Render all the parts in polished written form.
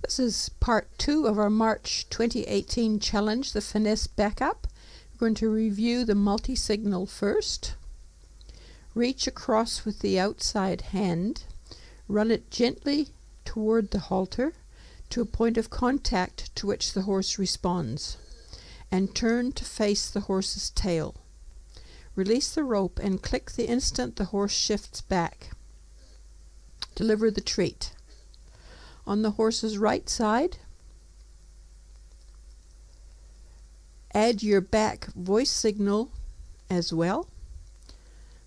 This is part 2 of our March 2018 challenge, the Finesse backup. We're going to review the multi-signal first. Reach across with the outside hand. Run it gently toward the halter to a point of contact to which the horse responds, and turn to face the horse's tail. Release the rope and click the instant the horse shifts back. Deliver the treat. On the horse's right side, add your back voice signal as well.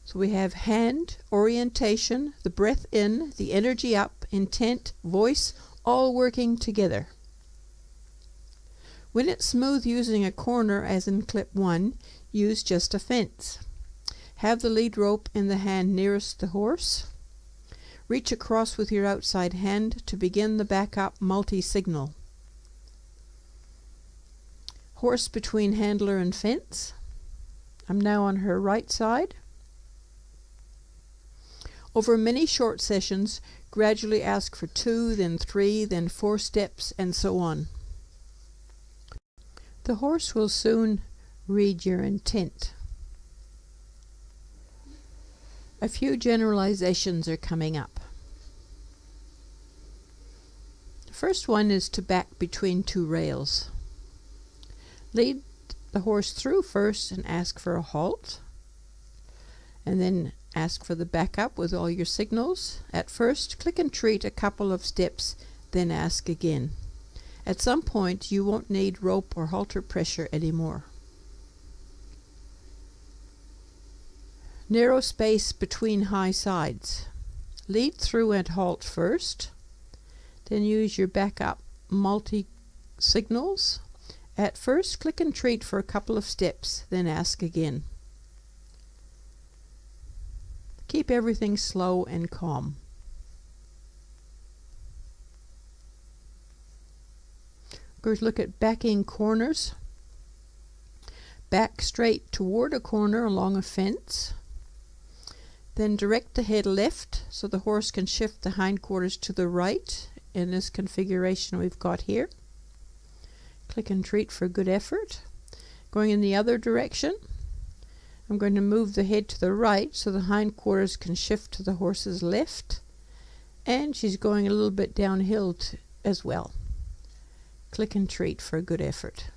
So we have hand, orientation, the breath in, the energy up, intent, voice, all working together. When it's smooth using a corner, as in clip 1, use just a fence. Have the lead rope in the hand nearest the horse. Reach across with your outside hand to begin the backup multi-signal. Horse between handler and fence. I'm now on her right side. Over many short sessions, gradually ask for 2, then 3, then 4 steps, and so on. The horse will soon read your intent. A few generalizations are coming up. The first one is to back between 2 rails. Lead the horse through first and ask for a halt, and then ask for the backup with all your signals. At first, click and treat a couple of steps, then ask again. At some point, you won't need rope or halter pressure anymore. Narrow space between high sides. Lead through and halt first, then use your backup multi-signals. At first, click and treat for a couple of steps, then ask again. Keep everything slow and calm. We're going to look at backing corners. Back straight toward a corner along a fence. Then direct the head left so the horse can shift the hindquarters to the right in this configuration we've got here. Click and treat for good effort. Going in the other direction, I'm going to move the head to the right so the hindquarters can shift to the horse's left, and she's going a little bit downhill as well. Click and treat for a good effort.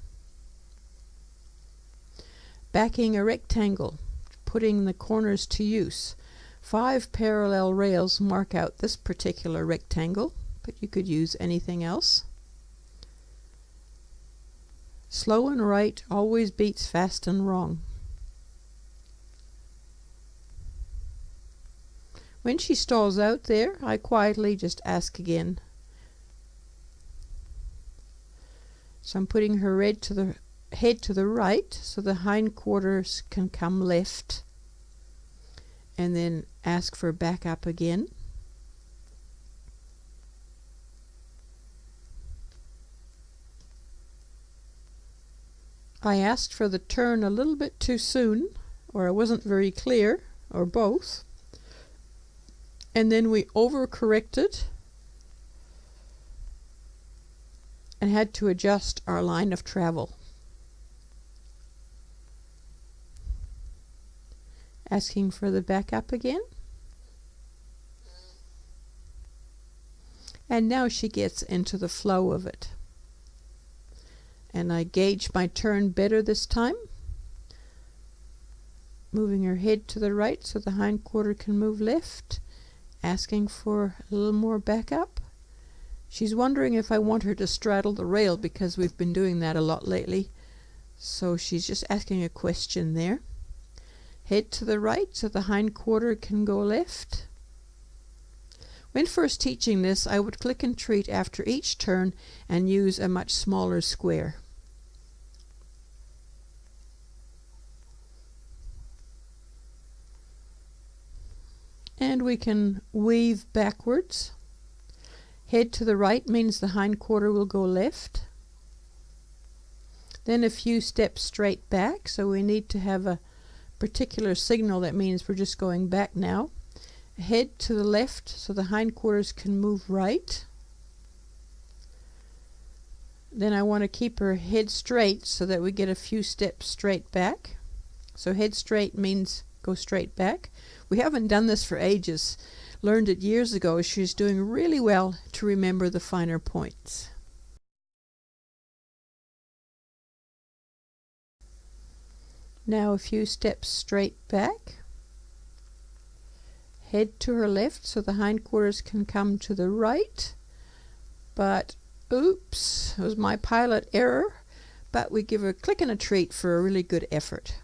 Backing a rectangle, putting the corners to use. 5 parallel rails mark out this particular rectangle, but you could use anything else. Slow and right always beats fast and wrong. When she stalls out there, I quietly just ask again. So I'm putting her head to the right so the hindquarters can come left, and then ask for backup again. I asked for the turn a little bit too soon, or I wasn't very clear, or both. And then we overcorrected and had to adjust our line of travel. Asking for the backup again. And now she gets into the flow of it. And I gauge my turn better this time. Moving her head to the right so the hindquarter can move left. Asking for a little more backup. She's wondering if I want her to straddle the rail because we've been doing that a lot lately. So she's just asking a question there. Head to the right so the hindquarter can go left. When first teaching this, I would click and treat after each turn and use a much smaller square. And we can weave backwards. Head to the right means the hindquarter will go left. Then a few steps straight back, so we need to have a particular signal that means we're just going back now. Head to the left so the hindquarters can move right. Then I want to keep her head straight so that we get a few steps straight back. So head straight means go straight back. We haven't done this for ages. Learned it years ago. She's doing really well to remember the finer points. Now a few steps straight back. Head to her left so the hindquarters can come to the right. But oops, it was my pilot error. But we give her a click and a treat for a really good effort.